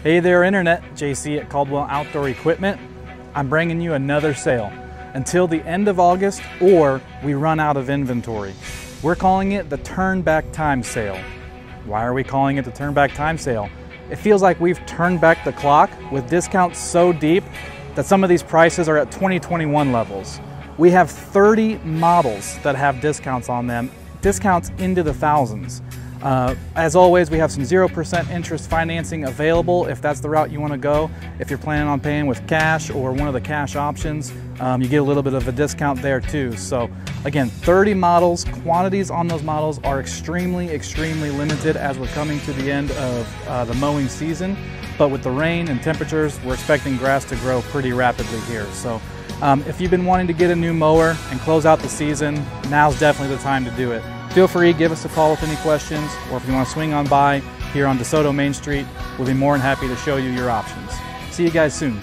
Hey there Internet, JC at Caldwell Outdoor Equipment. I'm bringing you another sale until the end of August or we run out of inventory. We're calling it the Turn Back Time Sale. Why are we calling it the Turn Back Time Sale? It feels like we've turned back the clock with discounts so deep that some of these prices are at 2021 levels. We have 30 models that have discounts on them, discounts into the thousands. As always, we have some 0% interest financing available if that's the route you want to go. If you're planning on paying with cash or one of the cash options, you get a little bit of a discount there too. So again, 30 models, quantities on those models are extremely limited as we're coming to the end of the mowing season. But with the rain and temperatures, we're expecting grass to grow pretty rapidly here. So if you've been wanting to get a new mower and close out the season, now's definitely the time to do it. Feel free, give us a call with any questions, or if you want to swing on by here on DeSoto Main Street, we'll be more than happy to show you your options. See you guys soon.